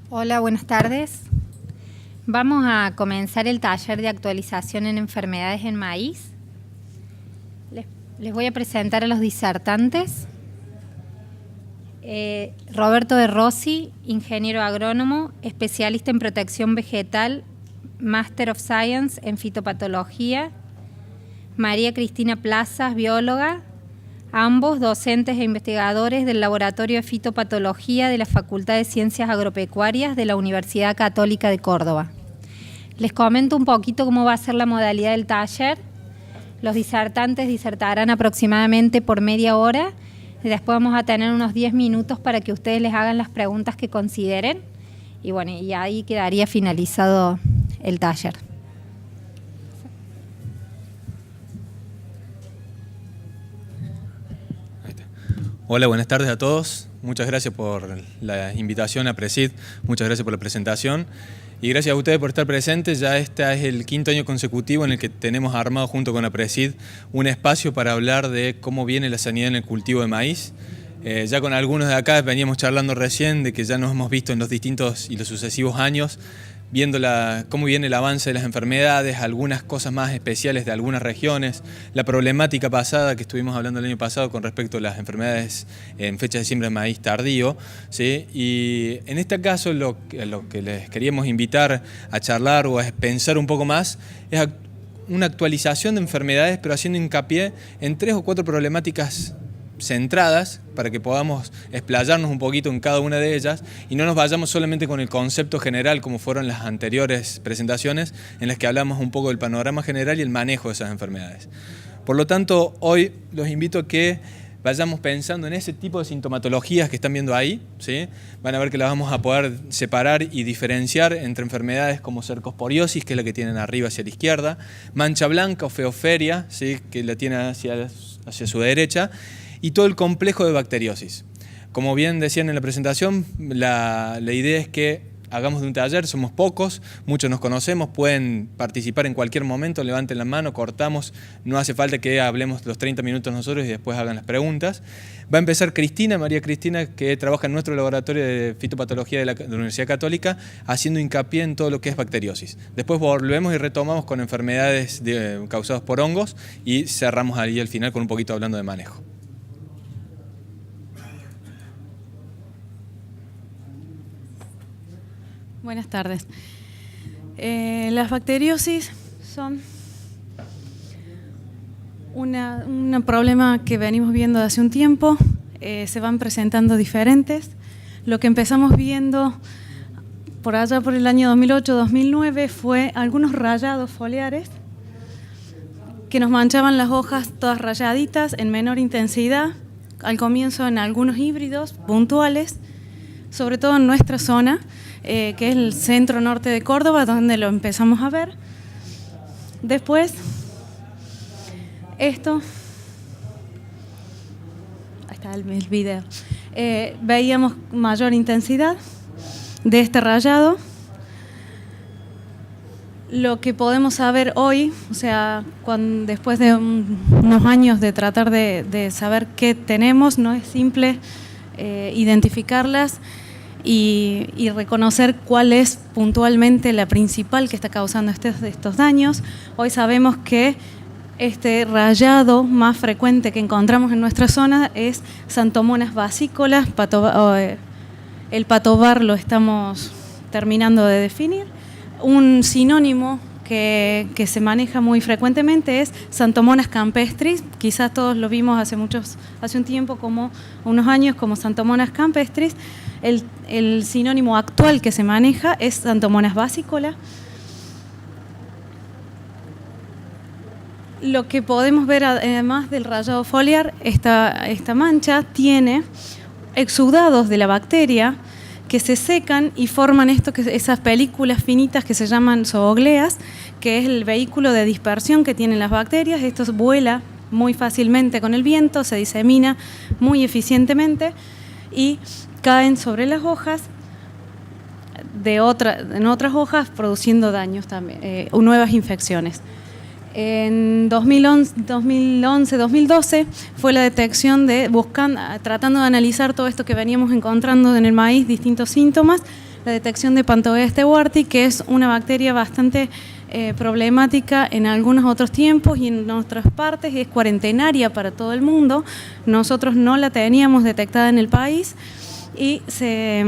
Hola, buenas tardes. Vamos a comenzar el taller de actualización en enfermedades en maíz. Les voy a presentar a los disertantes. Roberto de Rossi, ingeniero agrónomo, especialista en protección vegetal, Master of Science en fitopatología. María Cristina Plazas, bióloga, ambos docentes e investigadores del Laboratorio de Fitopatología de la Facultad de Ciencias Agropecuarias de la Universidad Católica de Córdoba. Les comento un poquito cómo va a ser la modalidad del taller. Los disertantes disertarán aproximadamente por media hora y después vamos a tener unos 10 minutos para que ustedes les hagan las preguntas que consideren y bueno, y ahí quedaría finalizado el taller. Hola, buenas tardes a todos. Muchas gracias por la invitación a Presid, muchas gracias por la presentación y gracias a ustedes por estar presentes. Ya este es el quinto año consecutivo en el que tenemos armado junto con la Presid un espacio para hablar de cómo viene la sanidad en el cultivo de maíz. Ya con algunos de acá veníamos charlando recién de que ya nos hemos visto en los distintos y los sucesivos años viendo cómo viene el avance de las enfermedades, algunas cosas más especiales de algunas regiones, la problemática pasada que estuvimos hablando el año pasado con respecto a las enfermedades en fecha de siembra de maíz tardío, ¿sí? Y en este caso lo que les queríamos invitar a charlar o a pensar un poco más es una actualización de enfermedades, pero haciendo hincapié en 3 o 4 problemáticas centradas para que podamos explayarnos un poquito en cada una de ellas y no nos vayamos solamente con el concepto general como fueron las anteriores presentaciones en las que hablamos un poco del panorama general y el manejo de esas enfermedades. Por lo tanto, hoy los invito a que vayamos pensando en ese tipo de sintomatologías que están viendo ahí, ¿sí? Van a ver que las vamos a poder separar y diferenciar entre enfermedades como cercosporiosis, que es la que tienen arriba hacia la izquierda, mancha blanca o feoferia, ¿sí? Que la tiene hacia su derecha, y todo el complejo de bacteriosis. Como bien decían en la presentación, la idea es que hagamos de un taller, somos pocos, muchos nos conocemos, pueden participar en cualquier momento, levanten la mano, cortamos, no hace falta que hablemos los 30 minutos nosotros y después hagan las preguntas. Va a empezar Cristina, María Cristina, que trabaja en nuestro laboratorio de fitopatología de la Universidad Católica, haciendo hincapié en todo lo que es bacteriosis. Después volvemos y retomamos con enfermedades causadas por hongos y cerramos ahí al final con un poquito hablando de manejo. Buenas tardes. Las bacteriosis son un problema que venimos viendo de hace un tiempo. Se van presentando diferentes. Lo que empezamos viendo por allá por el año 2008-2009 fue algunos rayados foliares que nos manchaban las hojas todas rayaditas en menor intensidad, al comienzo en algunos híbridos puntuales, sobre todo en nuestra zona, que es el centro norte de Córdoba, donde lo empezamos a ver. Después, esto, ahí está el video, veíamos mayor intensidad de este rayado. Lo que podemos saber hoy, o sea, después de unos años de tratar de saber qué tenemos, no es simple identificarlas y reconocer cuál es puntualmente la principal que está causando estos daños. Hoy sabemos que este rayado más frecuente que encontramos en nuestra zona es Xanthomonas basícolas. El patovar lo estamos terminando de definir. Un sinónimo que se maneja muy frecuentemente es Xanthomonas campestris. Quizás todos lo vimos hace un tiempo, como unos años, como Xanthomonas campestris. El sinónimo actual que se maneja es Xanthomonas basícola. Lo que podemos ver, además del rayado foliar, esta mancha tiene exudados de la bacteria que se secan y forman esas películas finitas que se llaman zoogleas, que es el vehículo de dispersión que tienen las bacterias. Esto vuela muy fácilmente con el viento, se disemina muy eficientemente y caen sobre las hojas en otras hojas, produciendo daños también, nuevas infecciones. En 2011-2012 fue la detección tratando de analizar todo esto que veníamos encontrando en el maíz, distintos síntomas. la detección de Pantoea stewarti, que es una bacteria bastante problemática en algunos otros tiempos y en otras partes, es cuarentenaria para todo el mundo. Nosotros no la teníamos detectada en el país y se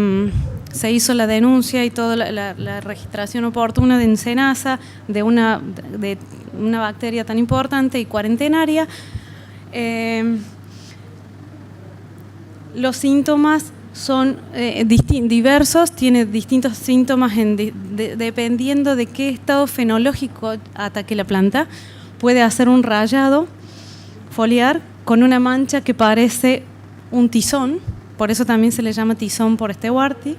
hizo la denuncia y toda la registración oportuna de SENASA de una bacteria tan importante y cuarentenaria. Los síntomas son diversos, tiene distintos síntomas dependiendo de qué estado fenológico ataque la planta. Puede hacer un rayado foliar con una mancha que parece un tizón, por eso también se le llama tizón por stewarti,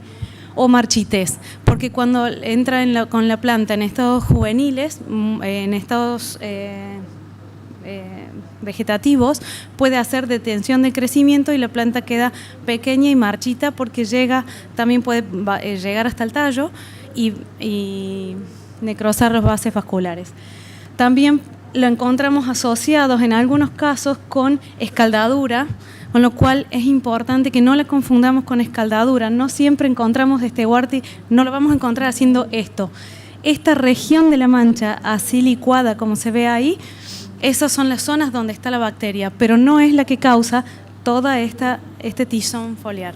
o marchitez, porque cuando entra con la planta en estados juveniles, en estados vegetativos, puede hacer detención del crecimiento y la planta queda pequeña y marchita porque también puede llegar hasta el tallo y necrosar las bases vasculares. También lo encontramos asociados en algunos casos con escaldadura, con lo cual es importante que no la confundamos con escaldadura. No siempre encontramos stewarti, no lo vamos a encontrar haciendo esto. Esta región de la mancha así licuada como se ve ahí, esas son las zonas donde está la bacteria, pero no es la que causa toda este tizón foliar.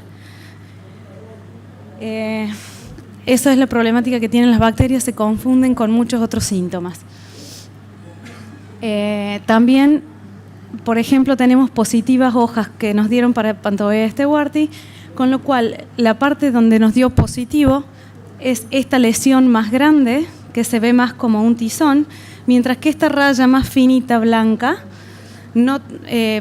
Esa es la problemática que tienen las bacterias, se confunden con muchos otros síntomas. También, por ejemplo, tenemos positivas hojas que nos dieron para Pantoea stewarti, con lo cual la parte donde nos dio positivo es esta lesión más grande, que se ve más como un tizón, mientras que esta raya más finita, blanca, no,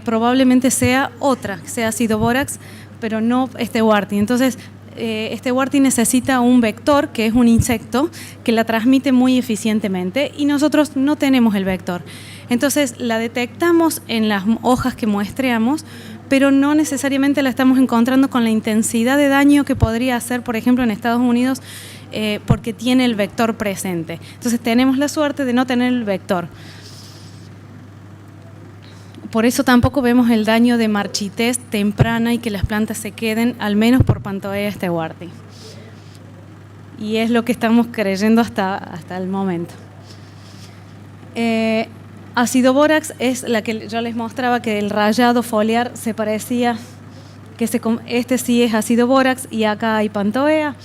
probablemente sea otra, sea Acidobórax, pero no stewarti. Entonces, stewarti necesita un vector, que es un insecto, que la transmite muy eficientemente y nosotros no tenemos el vector. Entonces, la detectamos en las hojas que muestreamos, pero no necesariamente la estamos encontrando con la intensidad de daño que podría hacer, por ejemplo, en Estados Unidos, porque tiene el vector presente. Entonces tenemos la suerte de no tener el vector. Por eso tampoco vemos el daño de marchitez temprana y que las plantas se queden, al menos por Pantoea stewarti. Y es lo que estamos creyendo hasta el momento. Acidobórax es la que yo les mostraba, que el rayado foliar se parecía, que este sí es Acidobórax y acá hay Pantoea.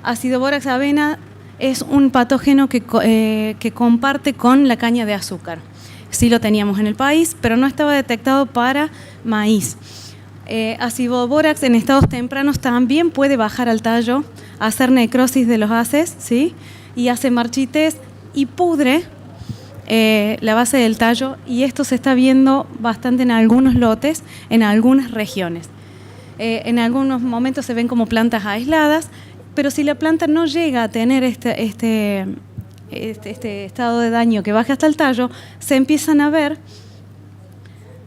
Acidobórax avena es un patógeno que comparte con la caña de azúcar. Sí lo teníamos en el país, pero no estaba detectado para maíz. Acidobórax en estados tempranos también puede bajar al tallo, hacer necrosis de los haces, ¿sí? Y hace marchitez y pudre la base del tallo, y esto se está viendo bastante en algunos lotes, en algunas regiones. En algunos momentos se ven como plantas aisladas, pero si la planta no llega a tener este estado de daño que baje hasta el tallo, se empiezan a ver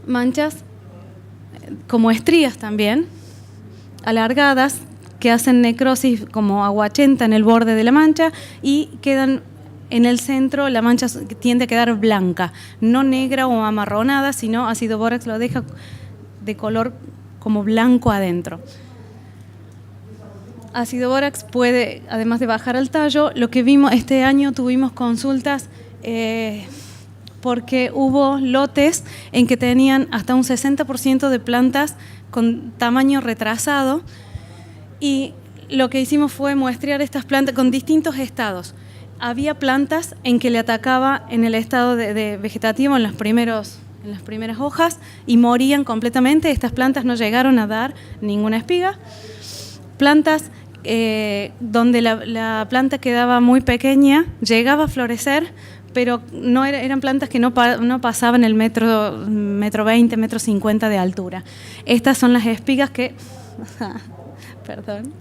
manchas como estrías también, alargadas, que hacen necrosis como aguachenta en el borde de la mancha y quedan en el centro, la mancha tiende a quedar blanca, no negra o amarronada, sino Acidobórax lo deja de color como blanco adentro. Acidobórax puede, además de bajar al tallo, lo que vimos este año, tuvimos consultas porque hubo lotes en que tenían hasta un 60% de plantas con tamaño retrasado, y lo que hicimos fue muestrear estas plantas con distintos estados. Había plantas en que le atacaba en el estado de vegetativo, en las primeras hojas, y morían completamente. Estas plantas no llegaron a dar ninguna espiga. Plantas donde la planta quedaba muy pequeña, llegaba a florecer, pero no eran plantas que no pasaban el metro 20, metro 50 de altura. Estas son las espigas que... Perdón.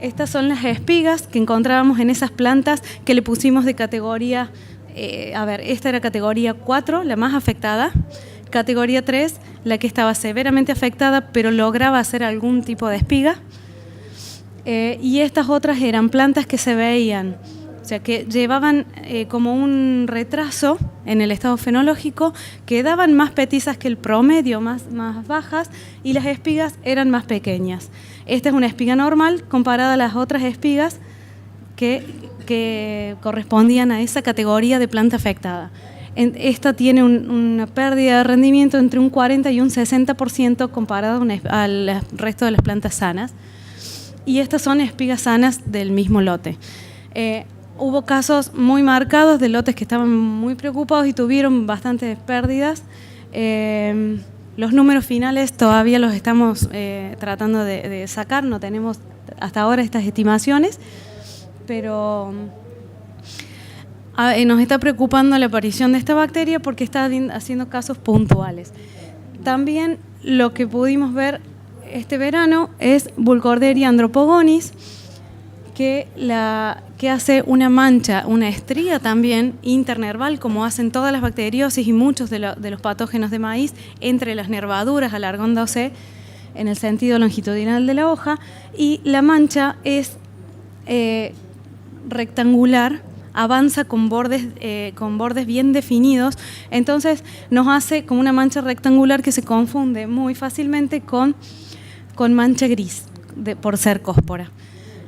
Estas son las espigas que encontrábamos en esas plantas que le pusimos de categoría... esta era categoría 4, la más afectada. Categoría 3, la que estaba severamente afectada, pero lograba hacer algún tipo de espiga. Y estas otras eran plantas que se veían, o sea, que llevaban como un retraso en el estado fenológico, que daban más petizas que el promedio, más bajas, y las espigas eran más pequeñas. Esta es una espiga normal comparada a las otras espigas que correspondían a esa categoría de planta afectada. Esta tiene una pérdida de rendimiento entre un 40 y un 60% comparado al resto de las plantas sanas. Y estas son espigas sanas del mismo lote. Hubo casos muy marcados de lotes que estaban muy preocupados y tuvieron bastantes pérdidas. Los números finales todavía los estamos tratando de sacar, no tenemos hasta ahora estas estimaciones, pero nos está preocupando la aparición de esta bacteria porque está haciendo casos puntuales. También lo que pudimos ver este verano es Burkholderia andropogonis, que hace una mancha, una estría también internerval, como hacen todas las bacteriosis y muchos de los patógenos de maíz, entre las nervaduras Alargonda OC, en el sentido longitudinal de la hoja, y la mancha es rectangular, avanza con bordes bien definidos, entonces nos hace como una mancha rectangular que se confunde muy fácilmente con mancha gris por cercóspora.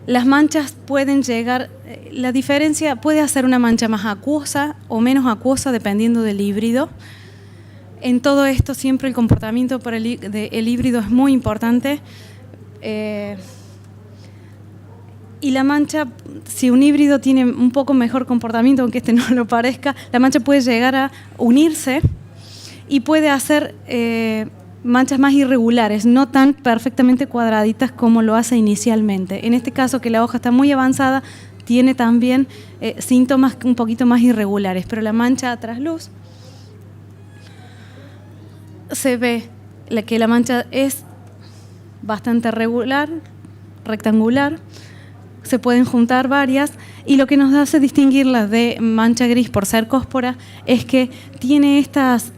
Las manchas pueden llegar, la diferencia puede hacer una mancha más acuosa o menos acuosa dependiendo del híbrido. En todo esto siempre el comportamiento para el híbrido es muy importante. Y la mancha, si un híbrido tiene un poco mejor comportamiento, aunque este no lo parezca, la mancha puede llegar a unirse y puede hacer manchas más irregulares, no tan perfectamente cuadraditas como lo hace inicialmente. En este caso, que la hoja está muy avanzada, tiene también síntomas un poquito más irregulares, pero la mancha a trasluz se ve que la mancha es bastante regular, rectangular, se pueden juntar varias, y lo que nos hace distinguirlas de mancha gris por cercóspora es que tiene estas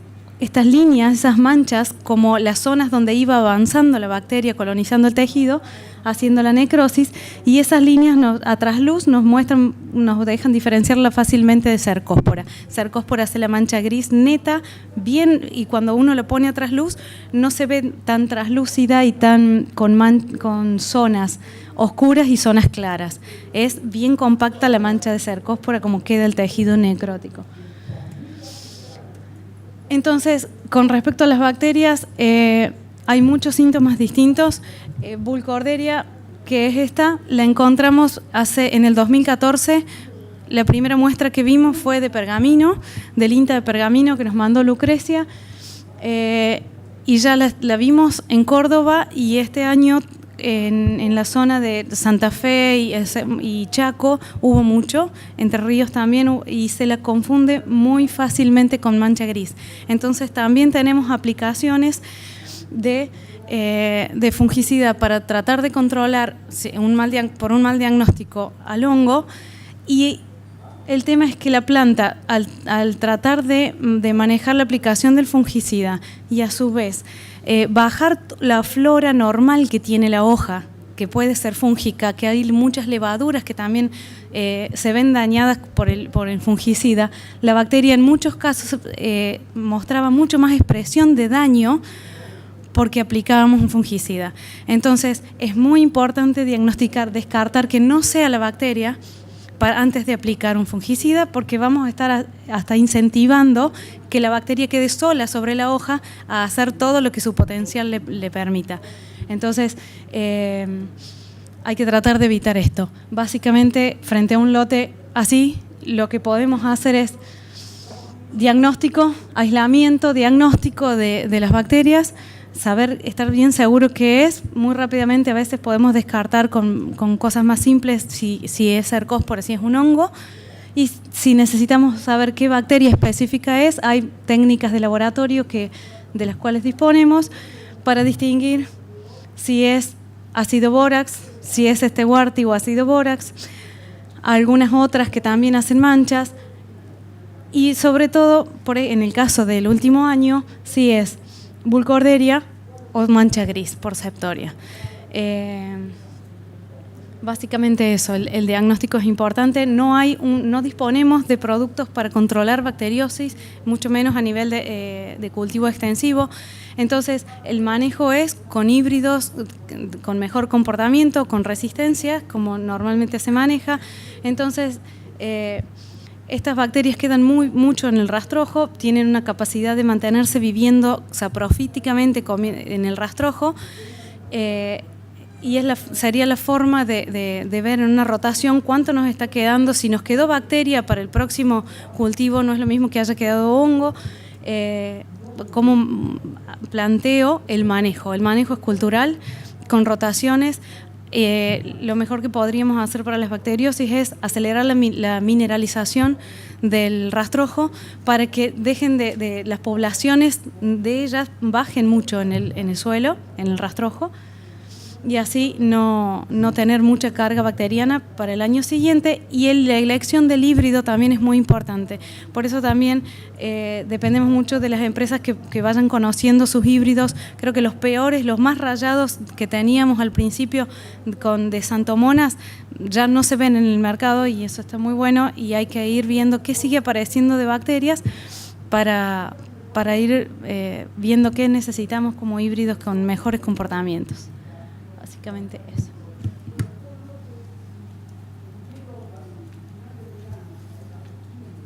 líneas, esas manchas, como las zonas donde iba avanzando la bacteria, colonizando el tejido, haciendo la necrosis, y esas líneas a trasluz nos dejan diferenciarla fácilmente de cercóspora. Cercóspora hace la mancha gris neta, bien, y cuando uno lo pone a trasluz no se ve tan traslúcida y tan con zonas oscuras y zonas claras. Es bien compacta la mancha de cercóspora, como queda el tejido necrótico. Entonces, con respecto a las bacterias, hay muchos síntomas distintos. Burkholderia, que es esta, la encontramos en el 2014. La primera muestra que vimos fue de pergamino, del INTA de pergamino que nos mandó Lucrecia, y ya la vimos en Córdoba, y este año en la zona de Santa Fe y Chaco hubo mucho, Entre Ríos también, y se la confunde muy fácilmente con mancha gris. Entonces también tenemos aplicaciones de fungicida para tratar de controlar por un mal diagnóstico al hongo, y el tema es que la planta, al tratar de manejar la aplicación del fungicida y a su vez bajar la flora normal que tiene la hoja, que puede ser fúngica, que hay muchas levaduras que también se ven dañadas por el fungicida, la bacteria en muchos casos mostraba mucho más expresión de daño porque aplicábamos un fungicida. Entonces es muy importante diagnosticar, descartar que no sea la bacteria antes de aplicar un fungicida, porque vamos a estar hasta incentivando que la bacteria quede sola sobre la hoja a hacer todo lo que su potencial le permita. Entonces, hay que tratar de evitar esto. Básicamente, frente a un lote así, lo que podemos hacer es diagnóstico, aislamiento, diagnóstico de las bacterias, estar bien seguro qué es. Muy rápidamente a veces podemos descartar con cosas más simples si es cercóspora, si es un hongo, y si necesitamos saber qué bacteria específica es, hay técnicas de laboratorio de las cuales disponemos para distinguir si es ácido bórax, si es Stewart o ácido bórax, algunas otras que también hacen manchas, y sobre todo, en el caso del último año, si es Burkholderia o mancha gris por septoria. Básicamente eso, el diagnóstico es importante. No disponemos de productos para controlar bacteriosis, mucho menos a nivel de cultivo extensivo. Entonces, el manejo es con híbridos con mejor comportamiento, con resistencia, como normalmente se maneja. Entonces, estas bacterias quedan mucho en el rastrojo, tienen una capacidad de mantenerse viviendo saprofíticamente en el rastrojo, y sería la forma de ver en una rotación cuánto nos está quedando. Si nos quedó bacteria para el próximo cultivo, no es lo mismo que haya quedado hongo. ¿Cómo planteo el manejo? El manejo es cultural, con rotaciones. Lo mejor que podríamos hacer para las bacteriosis es acelerar la mineralización del rastrojo para que dejen las poblaciones de ellas bajen mucho en el suelo, en el rastrojo, y así no tener mucha carga bacteriana para el año siguiente. Y la elección del híbrido también es muy importante. Por eso también dependemos mucho de las empresas que vayan conociendo sus híbridos. Creo que los peores, los más rayados que teníamos al principio de Santomonas, ya no se ven en el mercado, y eso está muy bueno, y hay que ir viendo qué sigue apareciendo de bacterias para ir viendo qué necesitamos como híbridos con mejores comportamientos. Básicamente eso.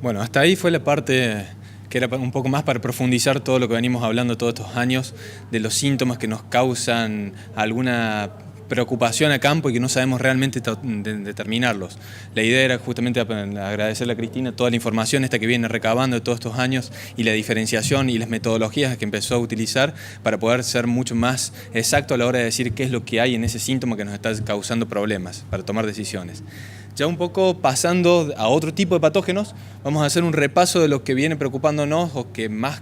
Bueno, hasta ahí fue la parte que era un poco más para profundizar todo lo que venimos hablando todos estos años, de los síntomas que nos causan alguna preocupación a campo y que no sabemos realmente determinarlos. La idea era justamente agradecerle a Cristina toda la información esta que viene recabando de todos estos años, y la diferenciación y las metodologías que empezó a utilizar para poder ser mucho más exacto a la hora de decir qué es lo que hay en ese síntoma que nos está causando problemas para tomar decisiones. Ya un poco pasando a otro tipo de patógenos, vamos a hacer un repaso de lo que viene preocupándonos o que más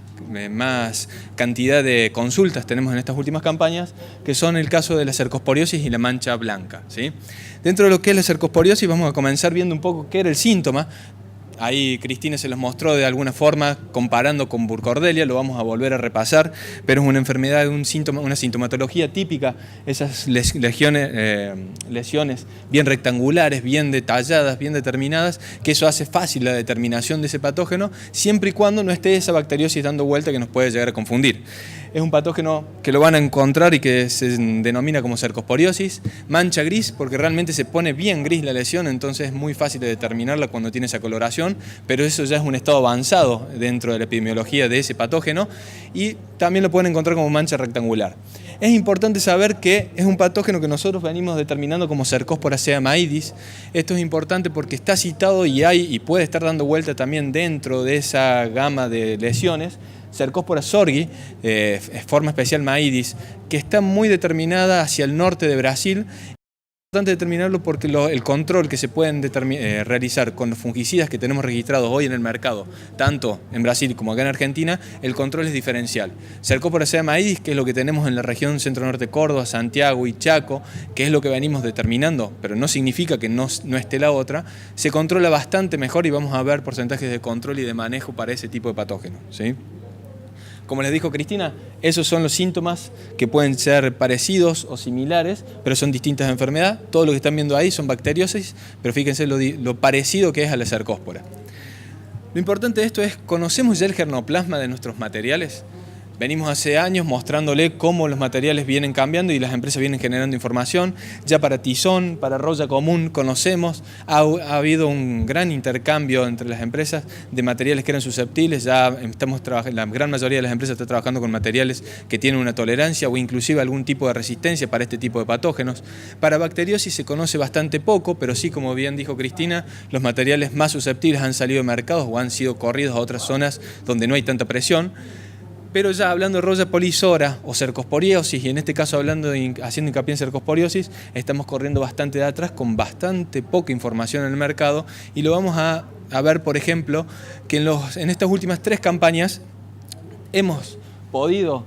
cantidad de consultas tenemos en estas últimas campañas, que son el caso de la cercosporiosis y la mancha blanca, ¿sí? Dentro de lo que es la cercosporiosis vamos a comenzar viendo un poco qué era el síntoma. Ahí Cristina se los mostró de alguna forma comparando con Burkholderia, lo vamos a volver a repasar, pero es una enfermedad, una sintomatología típica, esas lesiones bien rectangulares, bien detalladas, bien determinadas, que eso hace fácil la determinación de ese patógeno, siempre y cuando no esté esa bacteriosis dando vuelta que nos puede llegar a confundir. Es un patógeno que lo van a encontrar y que se denomina como cercosporiosis, mancha gris, porque realmente se pone bien gris la lesión, entonces es muy fácil de determinarla cuando tiene esa coloración, pero eso ya es un estado avanzado dentro de la epidemiología de ese patógeno, y también lo pueden encontrar como mancha rectangular. Es importante saber que es un patógeno que nosotros venimos determinando como Cercospora ceamaidis. Esto es importante porque está citado y puede estar dando vuelta también dentro de esa gama de lesiones, Cercospora sorghi, forma especial maidis, que está muy determinada hacia el norte de Brasil. Es importante determinarlo porque el control que se pueden realizar con los fungicidas que tenemos registrados hoy en el mercado, tanto en Brasil como acá en Argentina, el control es diferencial. Cercospora ceamaidis, que es lo que tenemos en la región centro-norte Córdoba, Santiago y Chaco, que es lo que venimos determinando, pero no significa que no esté la otra, se controla bastante mejor y vamos a ver porcentajes de control y de manejo para ese tipo de patógeno, ¿sí? Como les dijo Cristina, esos son los síntomas que pueden ser parecidos o similares, pero son distintas enfermedades. Todo lo que están viendo ahí son bacteriosis, pero fíjense lo parecido que es a la cercospora. Lo importante de esto es, ¿conocemos ya el germoplasma de nuestros materiales? Venimos hace años mostrándole cómo los materiales vienen cambiando y las empresas vienen generando información. Ya para tizón, para roya común, conocemos. Ha habido un gran intercambio entre las empresas de materiales que eran susceptibles. Ya la gran mayoría de las empresas está trabajando con materiales que tienen una tolerancia o inclusive algún tipo de resistencia para este tipo de patógenos. Para bacteriosis se conoce bastante poco, pero sí, como bien dijo Cristina, los materiales más susceptibles han salido de mercados o han sido corridos a otras zonas donde no hay tanta presión. Pero ya hablando de roya polisora o cercosporiosis, y en este caso haciendo hincapié en cercosporiosis, estamos corriendo bastante de atrás con bastante poca información en el mercado, y lo vamos a ver, por ejemplo, que en estas últimas 3 campañas hemos podido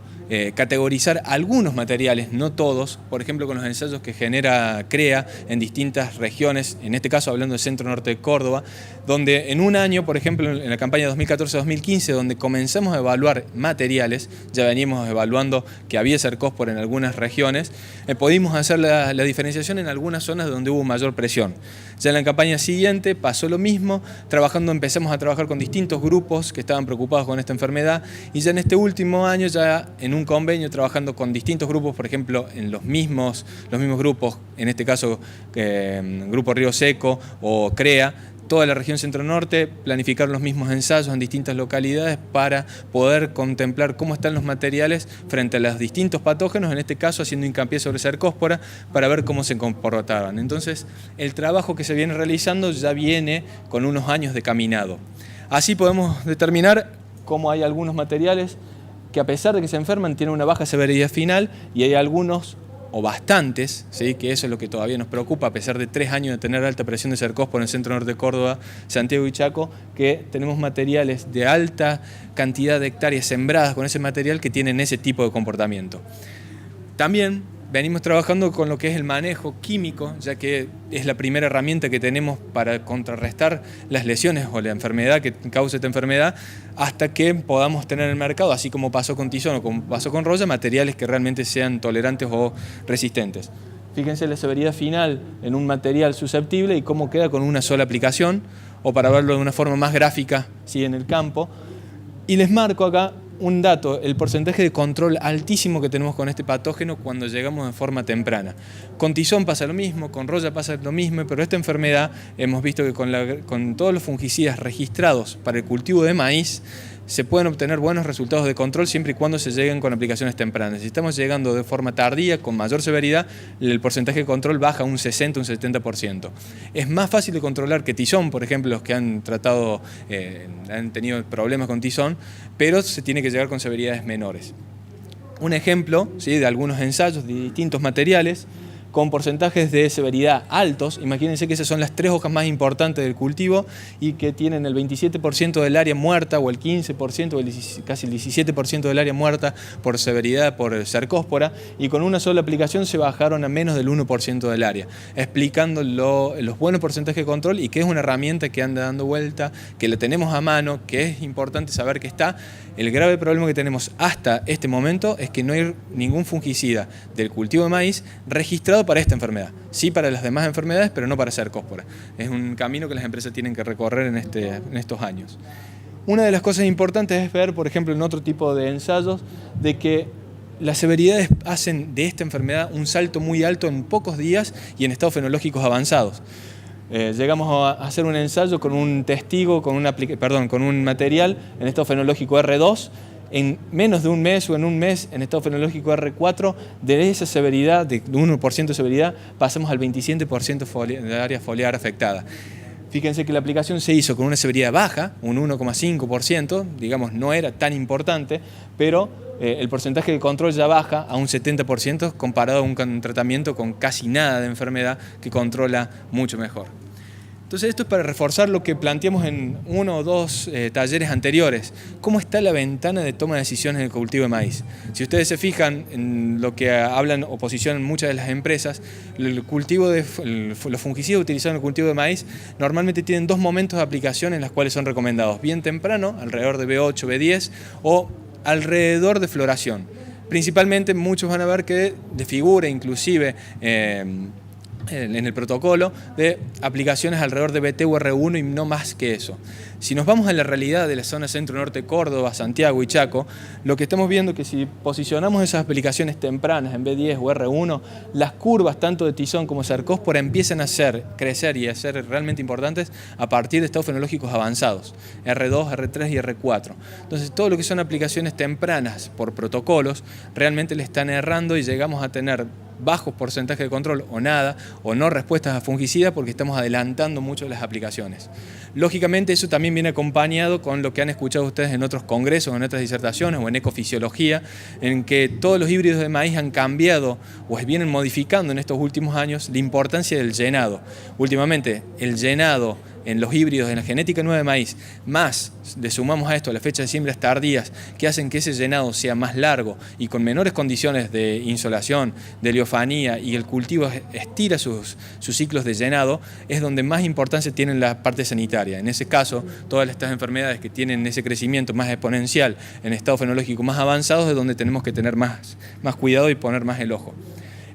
categorizar algunos materiales, no todos, por ejemplo con los ensayos que genera CREA en distintas regiones, en este caso hablando del centro norte de Córdoba, donde en un año, por ejemplo en la campaña 2014-2015, donde comenzamos a evaluar materiales, ya veníamos evaluando que había cercóspora en algunas regiones, pudimos hacer la diferenciación en algunas zonas donde hubo mayor presión. Ya en la campaña siguiente pasó lo mismo, empezamos a trabajar con distintos grupos que estaban preocupados con esta enfermedad, y ya en este último año, ya en un convenio, trabajando con distintos grupos, por ejemplo, en los mismos grupos, en este caso Grupo Río Seco o CREA, toda la región centro-norte, planificar los mismos ensayos en distintas localidades para poder contemplar cómo están los materiales frente a los distintos patógenos, en este caso haciendo hincapié sobre cercóspora, para ver cómo se comportaban. Entonces, el trabajo que se viene realizando ya viene con unos años de caminado. Así podemos determinar cómo hay algunos materiales que, a pesar de que se enferman, tienen una baja severidad final, y hay algunos o bastantes, ¿sí?, que eso es lo que todavía nos preocupa, a pesar de 3 años de tener alta presión de cercóspora en el centro norte de Córdoba, Santiago y Chaco, que tenemos materiales de alta cantidad de hectáreas sembradas con ese material que tienen ese tipo de comportamiento. También venimos trabajando con lo que es el manejo químico, ya que es la primera herramienta que tenemos para contrarrestar las lesiones o la enfermedad que causa esta enfermedad, hasta que podamos tener en el mercado, así como pasó con tizón o como pasó con roya, materiales que realmente sean tolerantes o resistentes. Fíjense la severidad final en un material susceptible y cómo queda con una sola aplicación, o para verlo de una forma más gráfica, ¿sí?, en el campo. Y les marco acá un dato, el porcentaje de control altísimo que tenemos con este patógeno cuando llegamos de forma temprana. Con tizón pasa lo mismo, con roya pasa lo mismo, pero esta enfermedad hemos visto que con todos los fungicidas registrados para el cultivo de maíz se pueden obtener buenos resultados de control siempre y cuando se lleguen con aplicaciones tempranas. Si estamos llegando de forma tardía, con mayor severidad, el porcentaje de control baja un 60, un 70%. Es más fácil de controlar que tizón, por ejemplo, los que han tenido problemas con tizón, pero se tiene que llegar con severidades menores. Un ejemplo, ¿sí?, de algunos ensayos de distintos materiales con porcentajes de severidad altos. Imagínense que esas son las 3 hojas más importantes del cultivo y que tienen el 27% del área muerta, o el 15%, o casi el 17% del área muerta por severidad, por cercóspora, y con una sola aplicación se bajaron a menos del 1% del área, explicando los buenos porcentajes de control y que es una herramienta que anda dando vuelta, que la tenemos a mano, que es importante saber que está. El grave problema que tenemos hasta este momento es que no hay ningún fungicida del cultivo de maíz registrado para esta enfermedad. Sí para las demás enfermedades, pero no para cercóspora. Es un camino que las empresas tienen que recorrer en estos años. Una de las cosas importantes es ver, por ejemplo, en otro tipo de ensayos, de que las severidades hacen de esta enfermedad un salto muy alto en pocos días y en estados fenológicos avanzados. Llegamos a hacer un ensayo con un testigo, con un material en estado fenológico R2, en menos de un mes o en un mes en estado fenológico R4, de esa severidad, de 1% de severidad, pasamos al 27% de área foliar afectada. Fíjense que la aplicación se hizo con una severidad baja, un 1,5%, digamos no era tan importante, pero el porcentaje de control ya baja a un 70% comparado a un tratamiento con casi nada de enfermedad que controla mucho mejor. Entonces esto es para reforzar lo que planteamos en 1 o 2 talleres anteriores. ¿Cómo está la ventana de toma de decisiones en el cultivo de maíz? Si ustedes se fijan en lo que hablan o posicionan muchas de las empresas, los fungicidas utilizados en el cultivo de maíz normalmente tienen 2 momentos de aplicación en las cuales son recomendados. Bien temprano, alrededor de B8, B10, o alrededor de floración. Principalmente muchos van a ver que de figura inclusive en el protocolo de aplicaciones alrededor de BT o R1 y no más que eso. Si nos vamos a la realidad de la zona centro-norte, Córdoba, Santiago y Chaco, lo que estamos viendo es que si posicionamos esas aplicaciones tempranas en B10 o R1, las curvas tanto de tizón como cercóspora empiezan a crecer y a ser realmente importantes a partir de estados fenológicos avanzados, R2, R3 y R4. Entonces todo lo que son aplicaciones tempranas por protocolos realmente le están errando y llegamos a tener bajos porcentajes de control o nada, o no respuestas a fungicidas porque estamos adelantando mucho las aplicaciones. Lógicamente eso también viene acompañado con lo que han escuchado ustedes en otros congresos, en otras disertaciones o en ecofisiología, en que todos los híbridos de maíz han cambiado o vienen modificando en estos últimos años la importancia del llenado. Últimamente el llenado en los híbridos, en la genética nueva de maíz, más le sumamos a esto las fechas de siembras tardías que hacen que ese llenado sea más largo y con menores condiciones de insolación, de heliofanía, y el cultivo estira sus ciclos de llenado, es donde más importancia tiene la parte sanitaria. En ese caso, todas estas enfermedades que tienen ese crecimiento más exponencial en estado fenológico más avanzados es donde tenemos que tener más cuidado y poner más el ojo.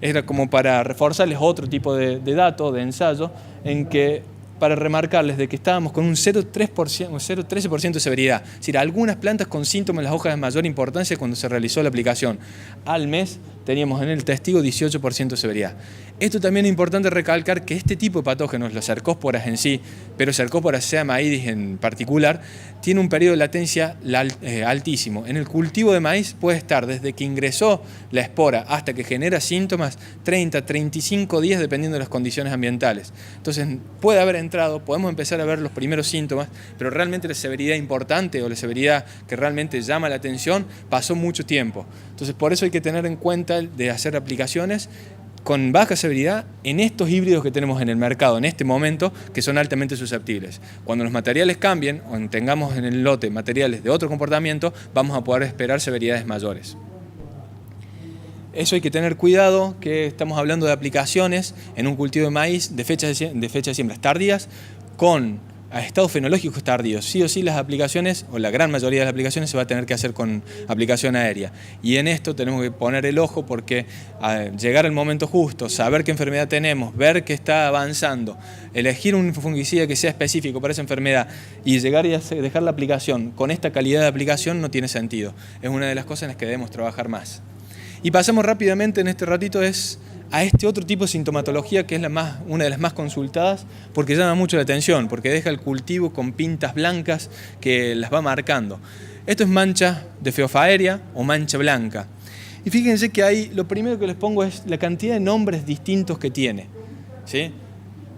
Era como para reforzarles otro tipo de dato, de ensayo, en que para remarcarles de que estábamos con un 0,13% de severidad. Es decir, algunas plantas con síntomas en las hojas de mayor importancia cuando se realizó la aplicación. Al mes teníamos en el testigo 18% de severidad. Esto también es importante recalcar que este tipo de patógenos, las cercósporas en sí, pero Cercospora maídis en particular, tiene un periodo de latencia altísimo. En el cultivo de maíz puede estar desde que ingresó la espora hasta que genera síntomas 30, 35 días dependiendo de las condiciones ambientales. Entonces puede haber entrado, podemos empezar a ver los primeros síntomas, pero realmente la severidad importante o la severidad que realmente llama la atención pasó mucho tiempo. Entonces por eso hay que tener en cuenta de hacer aplicaciones con baja severidad en estos híbridos que tenemos en el mercado en este momento, que son altamente susceptibles. Cuando los materiales cambien o tengamos en el lote materiales de otro comportamiento, vamos a poder esperar severidades mayores. Eso hay que tener cuidado, que estamos hablando de aplicaciones en un cultivo de maíz de fechas de siembras tardías con estados fenológicos tardíos. Sí o sí las aplicaciones, o la gran mayoría de las aplicaciones, se va a tener que hacer con aplicación aérea. Y en esto tenemos que poner el ojo porque al llegar al momento justo, saber qué enfermedad tenemos, ver que está avanzando, elegir un fungicida que sea específico para esa enfermedad y llegar y dejar la aplicación con esta calidad de aplicación no tiene sentido. Es una de las cosas en las que debemos trabajar más. Y pasamos rápidamente en este ratito a este otro tipo de sintomatología que es una de las más consultadas porque llama mucho la atención, porque deja el cultivo con pintas blancas que las va marcando. Esto es mancha de Phaeophaeria o mancha blanca. Y fíjense que ahí lo primero que les pongo es la cantidad de nombres distintos que tiene, ¿sí?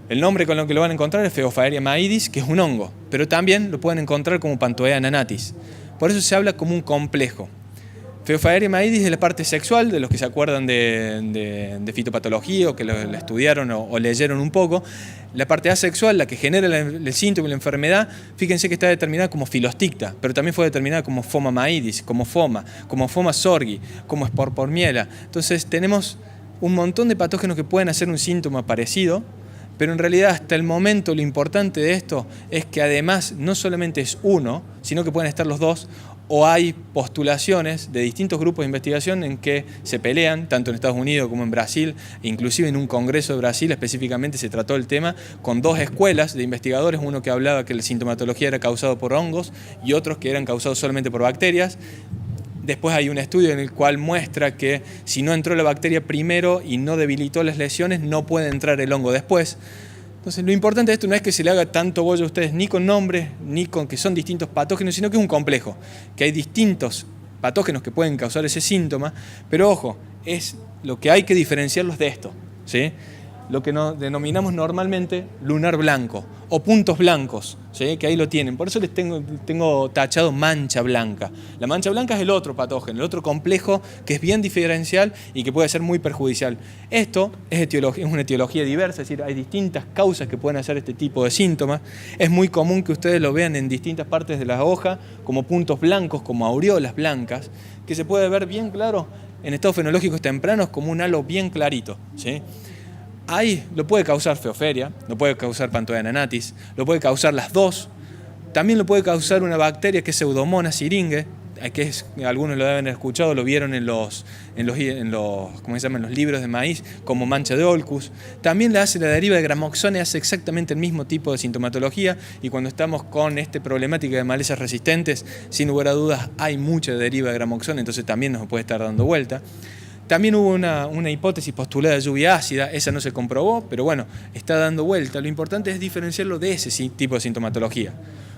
El nombre con lo que lo van a encontrar es Phaeophaeria maídis, que es un hongo, pero también lo pueden encontrar como Panthoea nanatis. Por eso se habla como un complejo. Phaeophaeria maídis es la parte sexual, de los que se acuerdan de fitopatología o que lo estudiaron o leyeron un poco. La parte asexual, la que genera el síntoma y la enfermedad, fíjense que está determinada como Philosticta, pero también fue determinada como Phoma maídis, como Phoma sorgi, como Sporpormiela. Entonces tenemos un montón de patógenos que pueden hacer un síntoma parecido, pero en realidad hasta el momento lo importante de esto es que además no solamente es uno, sino que pueden estar los dos, o hay postulaciones de distintos grupos de investigación en que se pelean, tanto en Estados Unidos como en Brasil, inclusive en un congreso de Brasil específicamente se trató el tema, con dos escuelas de investigadores, uno que hablaba que la sintomatología era causada por hongos y otros que eran causados solamente por bacterias. Después hay un estudio en el cual muestra que si no entró la bacteria primero y no debilitó las lesiones, no puede entrar el hongo después. Entonces lo importante de esto no es que se le haga tanto bollo a ustedes ni con nombres, ni con que son distintos patógenos, sino que es un complejo, que hay distintos patógenos que pueden causar ese síntoma, pero ojo, es lo que hay que diferenciarlos de esto, ¿sí? Lo que denominamos normalmente lunar blanco o puntos blancos, ¿sí? Que ahí lo tienen. Por eso les tengo tachado mancha blanca. La mancha blanca es el otro patógeno, el otro complejo que es bien diferencial y que puede ser muy perjudicial. Esto es una etiología diversa, es decir, hay distintas causas que pueden hacer este tipo de síntomas. Es muy común que ustedes lo vean en distintas partes de la hoja como puntos blancos, como aureolas blancas, que se puede ver bien claro en estados fenológicos tempranos como un halo bien clarito, ¿sí? Ahí lo puede causar Phaeophaeria, lo puede causar Panthoea nanatis, lo puede causar las dos. También lo puede causar una bacteria que es Pseudomonas syringae, que algunos lo deben haber escuchado, lo vieron en los libros de maíz, como mancha de Olcus. También la deriva de Gramoxone hace exactamente el mismo tipo de sintomatología y cuando estamos con esta problemática de malezas resistentes, sin lugar a dudas hay mucha deriva de Gramoxone, entonces también nos puede estar dando vuelta. También hubo una hipótesis postulada de lluvia ácida, esa no se comprobó, pero bueno, está dando vuelta. Lo importante es diferenciarlo de ese tipo de sintomatología.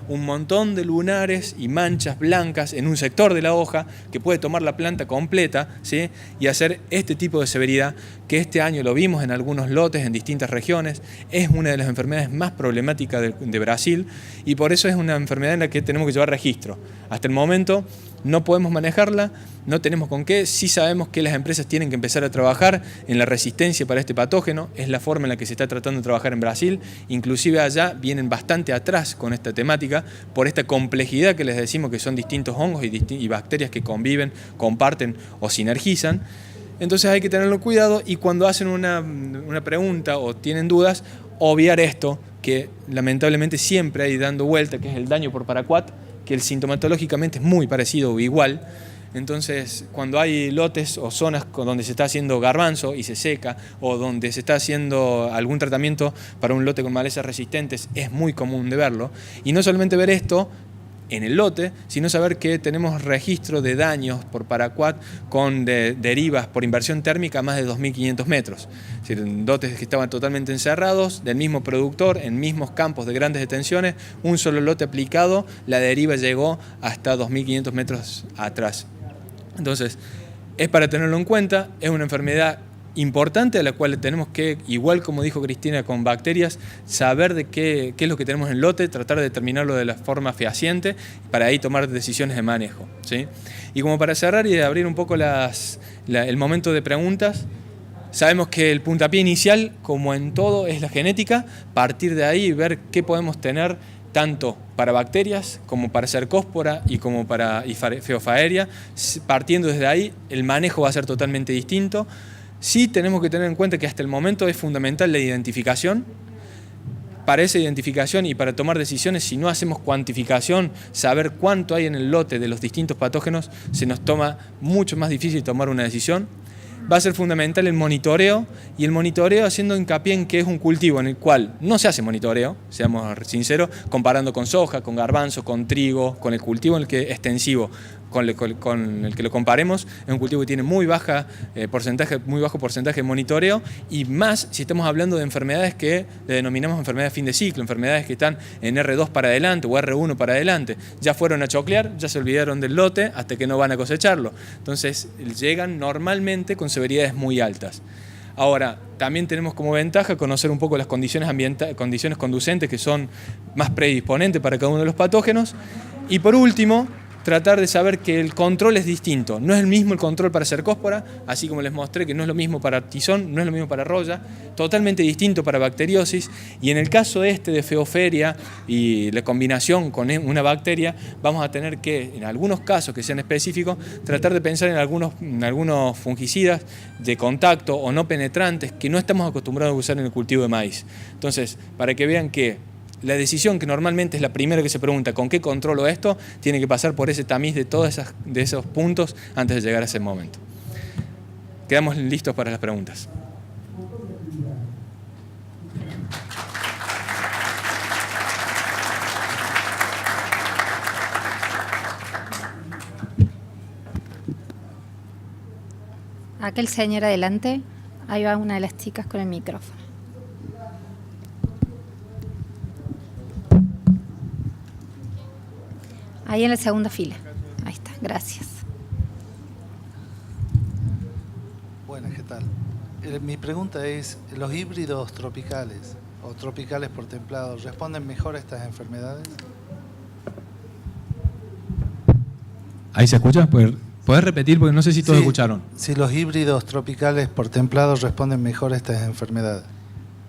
Un montón de lunares y manchas blancas en un sector de la hoja que puede tomar la planta completa, ¿sí? Y hacer este tipo de severidad, que este año lo vimos en algunos lotes en distintas regiones, es una de las enfermedades más problemáticas de Brasil y por eso es una enfermedad en la que tenemos que llevar registro. Hasta el momento no podemos manejarla, no tenemos con qué. Sí sabemos que las empresas tienen que empezar a trabajar en la resistencia para este patógeno, es la forma en la que se está tratando de trabajar en Brasil, inclusive allá vienen bastante atrás con esta temática, por esta complejidad que les decimos que son distintos hongos y bacterias que conviven, comparten o sinergizan. Entonces hay que tenerlo cuidado y cuando hacen una pregunta o tienen dudas, obviar esto, que lamentablemente siempre hay dando vuelta, que es el daño por paraquat, que el sintomatológicamente es muy parecido o igual. Entonces, cuando hay lotes o zonas donde se está haciendo garbanzo y se seca, o donde se está haciendo algún tratamiento para un lote con malezas resistentes, es muy común de verlo. Y no solamente ver esto en el lote, sino saber que tenemos registro de daños por paraquat con derivas por inversión térmica a más de 2.500 metros. Es decir, lotes que estaban totalmente encerrados, del mismo productor, en mismos campos de grandes extensiones, un solo lote aplicado, la deriva llegó hasta 2.500 metros atrás. Entonces, es para tenerlo en cuenta, es una enfermedad importante a la cual tenemos que, igual como dijo Cristina con bacterias, saber de qué es lo que tenemos en el lote, tratar de determinarlo de la forma fehaciente, para ahí tomar decisiones de manejo, ¿sí? Y como para cerrar y abrir un poco el momento de preguntas, sabemos que el puntapié inicial, como en todo, es la genética, partir de ahí y ver qué podemos tener tanto para bacterias como para cercóspora y como para Phaeophaeria. Partiendo desde ahí, el manejo va a ser totalmente distinto. Sí tenemos que tener en cuenta que hasta el momento es fundamental la identificación. Para esa identificación y para tomar decisiones, si no hacemos cuantificación, saber cuánto hay en el lote de los distintos patógenos, se nos toma mucho más difícil tomar una decisión. Va a ser fundamental el monitoreo, y el monitoreo haciendo hincapié en que es un cultivo en el cual no se hace monitoreo, seamos sinceros, comparando con soja, con garbanzo, con trigo, con el cultivo en el que extensivo, con el que lo comparemos, es un cultivo que tiene muy bajo porcentaje de monitoreo, y más si estamos hablando de enfermedades que le denominamos enfermedades fin de ciclo, enfermedades que están en R2 para adelante o R1 para adelante. Ya fueron a choclear, ya se olvidaron del lote hasta que no van a cosecharlo. Entonces llegan normalmente con severidades muy altas. Ahora, también tenemos como ventaja conocer un poco las condiciones condiciones conducentes que son más predisponentes para cada uno de los patógenos. Y por último, tratar de saber que el control es distinto. No es el mismo el control para cercóspora, así como les mostré que no es lo mismo para tizón, no es lo mismo para roya, totalmente distinto para bacteriosis. Y en el caso de Phaeophaeria y la combinación con una bacteria, vamos a tener que, en algunos casos que sean específicos, tratar de pensar en algunos fungicidas de contacto o no penetrantes que no estamos acostumbrados a usar en el cultivo de maíz. Entonces, para que vean que la decisión, que normalmente es la primera que se pregunta, ¿con qué controlo esto?, tiene que pasar por ese tamiz de todos esos puntos antes de llegar a ese momento. Quedamos listos para las preguntas. Aquel señor adelante, ahí va una de las chicas con el micrófono. Ahí en la segunda fila. Ahí está, gracias. Buenas, ¿qué tal? Mi pregunta es, ¿los híbridos tropicales o tropicales por templado responden mejor a estas enfermedades? ¿Ahí se escucha? ¿Podés repetir? Porque no sé si todos escucharon. Si los híbridos tropicales por templado responden mejor a estas enfermedades.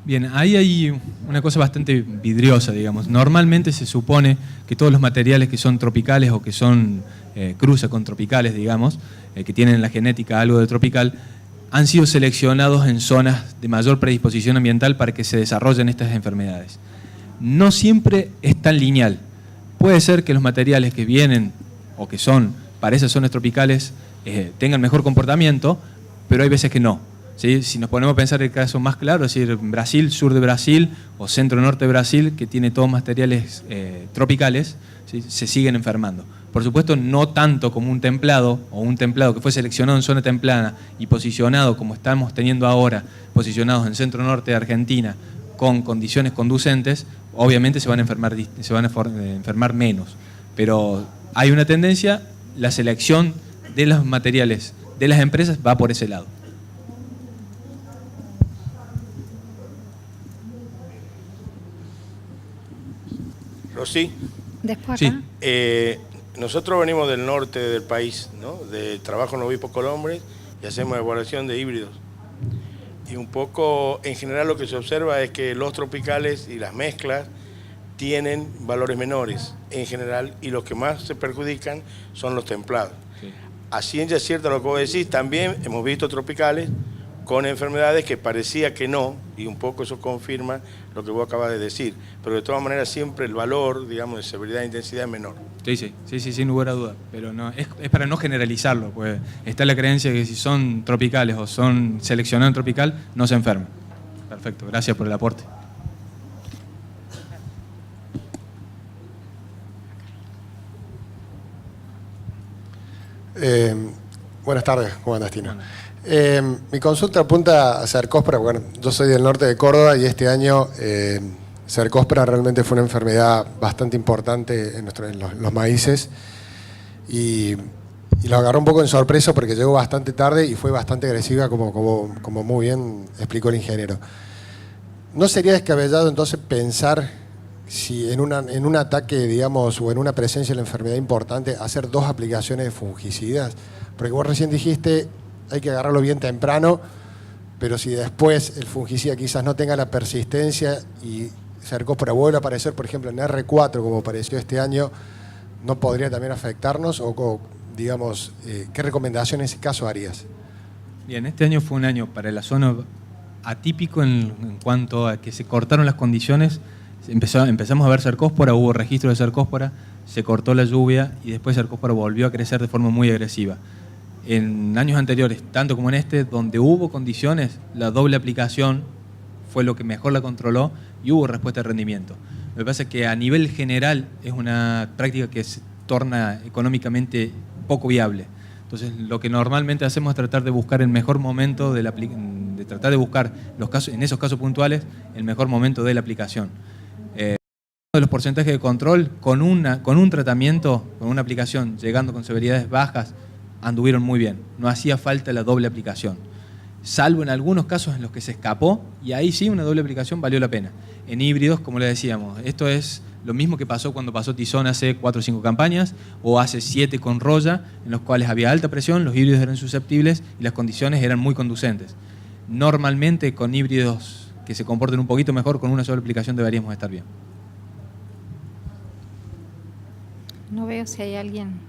Bien, ahí hay una cosa bastante vidriosa, digamos. Normalmente se supone que todos los materiales que son tropicales o que son cruza con tropicales, digamos, que tienen en la genética algo de tropical, han sido seleccionados en zonas de mayor predisposición ambiental para que se desarrollen estas enfermedades. No siempre es tan lineal. Puede ser que los materiales que vienen o que son para esas zonas tropicales tengan mejor comportamiento, pero hay veces que no. ¿Sí? Si nos ponemos a pensar el caso más claro, es decir, Brasil, sur de Brasil o centro-norte de Brasil, que tiene todos materiales tropicales, ¿sí?, se siguen enfermando. Por supuesto, no tanto como un templado o un templado que fue seleccionado en zona templada y posicionado como estamos teniendo ahora, posicionados en centro-norte de Argentina con condiciones conducentes, obviamente se van a enfermar menos. Pero hay una tendencia, la selección de los materiales de las empresas va por ese lado. Rosy, Después acá. Sí. nosotros venimos del norte del país, ¿no? De trabajo en Obispo Colombres y hacemos evaluación de híbridos. Y un poco, en general lo que se observa es que los tropicales y las mezclas tienen valores menores en general y los que más se perjudican son los templados. Sí. A ciencia cierta lo que vos decís, también hemos visto tropicales con enfermedades que parecía que no, y un poco eso confirma lo que vos acabas de decir, pero de todas maneras siempre el valor, digamos, de severidad e intensidad es menor. Sí, sin lugar a duda, pero no, es para no generalizarlo, pues está la creencia que si son tropicales o son seleccionados en tropical, no se enferman. Perfecto, gracias por el aporte. Buenas tardes, ¿cómo andas, Tino? Mi consulta apunta a Cercospora. Bueno, yo soy del norte de Córdoba y este año Cercospora realmente fue una enfermedad bastante importante en los maíces y lo agarró un poco en sorpresa porque llegó bastante tarde y fue bastante agresiva, como muy bien explicó el ingeniero. ¿No sería descabellado entonces pensar si en un ataque, digamos, o en una presencia de la enfermedad importante, hacer 2 aplicaciones de fungicidas? Porque vos recién dijiste, hay que agarrarlo bien temprano, pero si después el fungicida quizás no tenga la persistencia y Cercospora vuelve a aparecer, por ejemplo, en R4, como apareció este año, ¿no podría también afectarnos? O digamos, ¿qué recomendación en ese caso harías? Bien, este año fue un año para la zona atípico en cuanto a que se cortaron las condiciones. Empezamos a ver Cercospora, hubo registro de Cercospora, se cortó la lluvia y después Cercospora volvió a crecer de forma muy agresiva. En años anteriores, tanto como en este, donde hubo condiciones, la doble aplicación fue lo que mejor la controló y hubo respuesta de rendimiento. Lo que pasa es que a nivel general es una práctica que se torna económicamente poco viable. Entonces, lo que normalmente hacemos es tratar de buscar el mejor momento de tratar de buscar en esos casos puntuales el mejor momento de la aplicación. Uno de los porcentajes de control con un tratamiento, con una aplicación llegando con severidades bajas, anduvieron muy bien. No hacía falta la doble aplicación, salvo en algunos casos en los que se escapó y ahí sí una doble aplicación valió la pena. En híbridos, como le decíamos, esto es lo mismo que pasó cuando pasó Tizón hace 4 o 5 campañas o hace 7 con Roya, en los cuales había alta presión, los híbridos eran susceptibles y las condiciones eran muy conducentes. Normalmente con híbridos que se comporten un poquito mejor, con una sola aplicación deberíamos estar bien. No veo si hay alguien.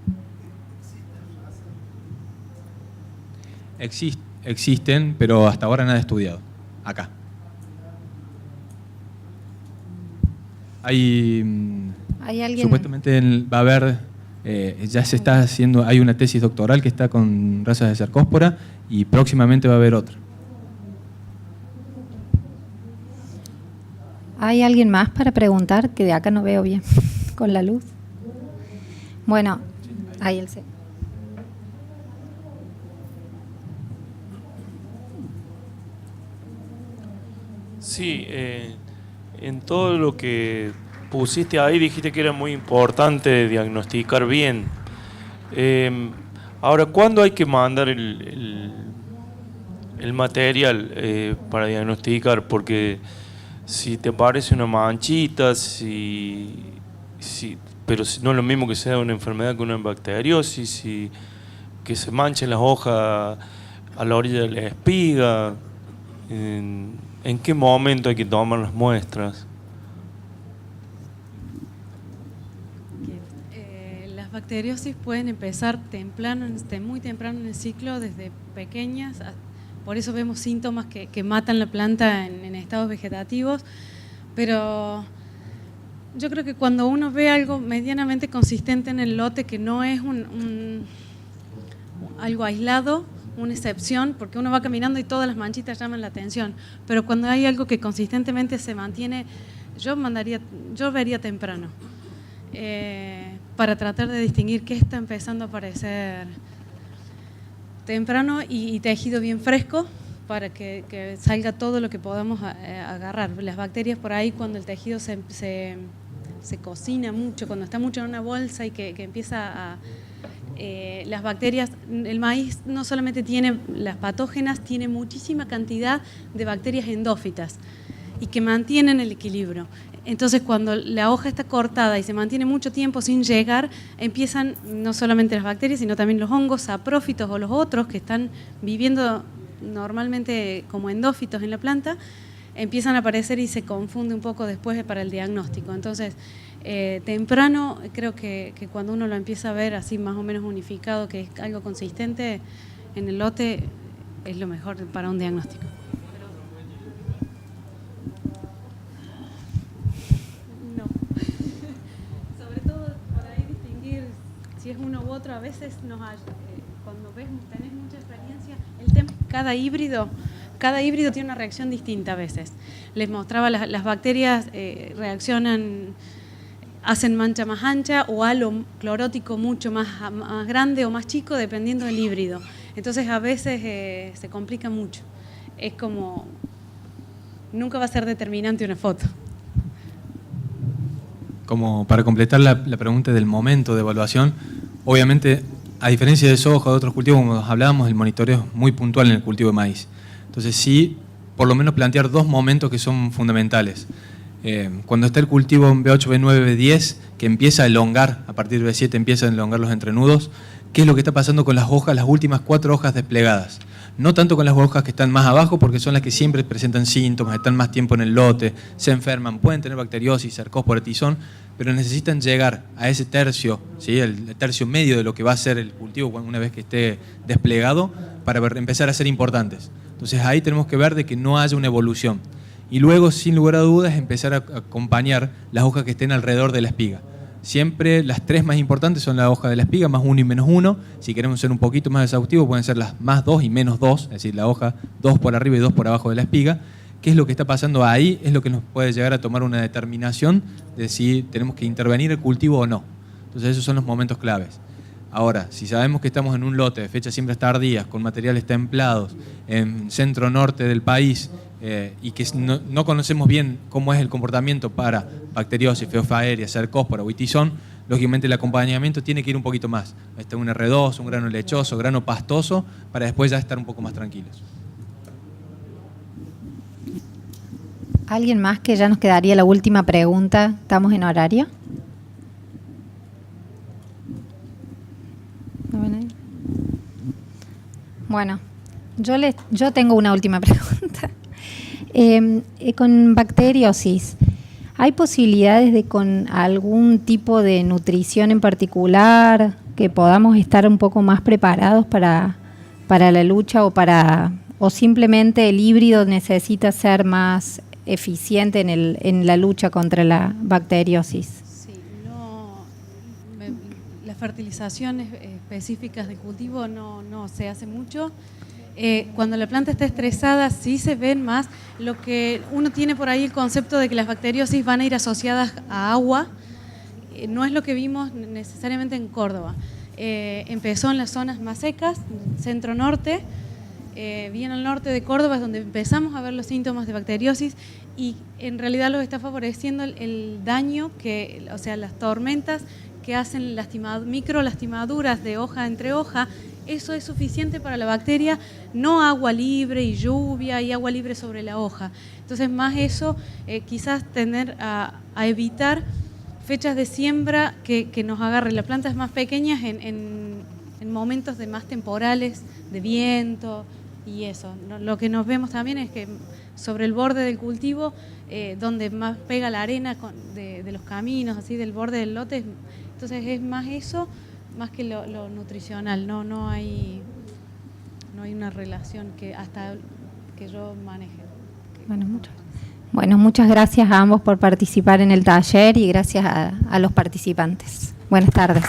Existen, pero hasta ahora nada estudiado. Acá. Hay alguien. Supuestamente va a haber, ya se está haciendo, hay una tesis doctoral que está con razas de Cercospora y próximamente va a haber otra. ¿Hay alguien más para preguntar? Que de acá no veo bien con la luz. Bueno, ahí el C. Sí, en todo lo que pusiste ahí dijiste que era muy importante diagnosticar bien. Ahora, ¿cuándo hay que mandar el material para diagnosticar? Porque si te aparece una manchita, pero no es lo mismo que sea una enfermedad que una bacteriosis, que se manchen las hojas a la orilla de la espiga. ¿En qué momento hay que tomar las muestras? Las bacteriosis pueden empezar muy temprano en el ciclo, desde pequeñas. Por eso vemos síntomas que matan la planta en estados vegetativos. Pero yo creo que cuando uno ve algo medianamente consistente en el lote, que no es algo aislado, una excepción, porque uno va caminando y todas las manchitas llaman la atención, pero cuando hay algo que consistentemente se mantiene, yo vería temprano, para tratar de distinguir qué está empezando a aparecer temprano y tejido bien fresco, para que salga todo lo que podamos agarrar. Las bacterias por ahí, cuando el tejido se cocina mucho, cuando está mucho en una bolsa y que empieza a... las bacterias, el maíz no solamente tiene las patógenas, tiene muchísima cantidad de bacterias endófitas y que mantienen el equilibrio. Entonces, cuando la hoja está cortada y se mantiene mucho tiempo sin llegar, empiezan no solamente las bacterias, sino también los hongos, saprófitos o los otros que están viviendo normalmente como endófitos en la planta, empiezan a aparecer y se confunde un poco después para el diagnóstico. Entonces, temprano, creo que cuando uno lo empieza a ver así más o menos unificado, que es algo consistente en el lote, es lo mejor para un diagnóstico. Si es uno u otro, a veces cuando tenés mucha experiencia, el tema cada híbrido tiene una reacción distinta a veces. Les mostraba, las bacterias reaccionan, hacen mancha más ancha o halo clorótico mucho más grande o más chico, dependiendo del híbrido. Entonces a veces se complica mucho. Es como, nunca va a ser determinante una foto. Como para completar la pregunta del momento de evaluación, obviamente, a diferencia de soja o de otros cultivos, como hablábamos, el monitoreo es muy puntual en el cultivo de maíz. Entonces sí, por lo menos plantear dos momentos que son fundamentales. Cuando está el cultivo en B8, B9, B10, que empieza a elongar, a partir de B7 empiezan a elongar los entrenudos, ¿qué es lo que está pasando con las hojas, las últimas 4 hojas desplegadas? No tanto con las hojas que están más abajo, porque son las que siempre presentan síntomas, están más tiempo en el lote, se enferman, pueden tener bacteriosis, cercospora, tizón, pero necesitan llegar a ese tercio, ¿sí? el tercio medio de lo que va a ser el cultivo una vez que esté desplegado, para empezar a ser importantes. Entonces ahí tenemos que ver de que no haya una evolución. Y luego, sin lugar a dudas, empezar a acompañar las hojas que estén alrededor de la espiga. Siempre las 3 más importantes son la hoja de la espiga, más 1 y menos 1. Si queremos ser un poquito más exhaustivos, pueden ser las más 2 y menos 2, es decir, la hoja 2 por arriba y 2 por abajo de la espiga. ¿Qué es lo que está pasando ahí? Es lo que nos puede llegar a tomar una determinación de si tenemos que intervenir el cultivo o no. Entonces esos son los momentos claves. Ahora, si sabemos que estamos en un lote de fechas siembras tardías, con materiales templados, en centro-norte del país, y que no conocemos bien cómo es el comportamiento para bacteriosis, feofaeria, cercospora o tizón, lógicamente el acompañamiento tiene que ir un poquito más. Un R2, un grano lechoso, grano pastoso, para después ya estar un poco más tranquilos. ¿Alguien más? Que ya nos quedaría la última pregunta. ¿Estamos en horario? ¿No ven ahí? Bueno, yo tengo una última pregunta. Con bacteriosis, ¿hay posibilidades de con algún tipo de nutrición en particular que podamos estar un poco más preparados para la lucha o simplemente el híbrido necesita ser más eficiente en la lucha contra la bacteriosis? Sí, las fertilizaciones específicas de cultivo no se hace mucho. Cuando la planta está estresada sí se ven más. Lo que uno tiene por ahí el concepto de que las bacteriosis van a ir asociadas a agua, no es lo que vimos necesariamente en Córdoba. Empezó en las zonas más secas, centro-norte, bien al norte de Córdoba es donde empezamos a ver los síntomas de bacteriosis y en realidad los está favoreciendo el daño, o sea, las tormentas que hacen micro lastimaduras de hoja entre hoja. Eso es suficiente para la bacteria, no agua libre y lluvia y agua libre sobre la hoja. Entonces más eso, quizás tender a evitar fechas de siembra que nos agarren. La planta es más pequeña en momentos de más temporales, de viento y eso. Lo que nos vemos también es que sobre el borde del cultivo, donde más pega la arena de los caminos, así del borde del lote, entonces es más eso, más que lo nutricional. No hay una relación que hasta que yo maneje. Bueno, muchas gracias a ambos por participar en el taller y gracias a los participantes. Buenas tardes.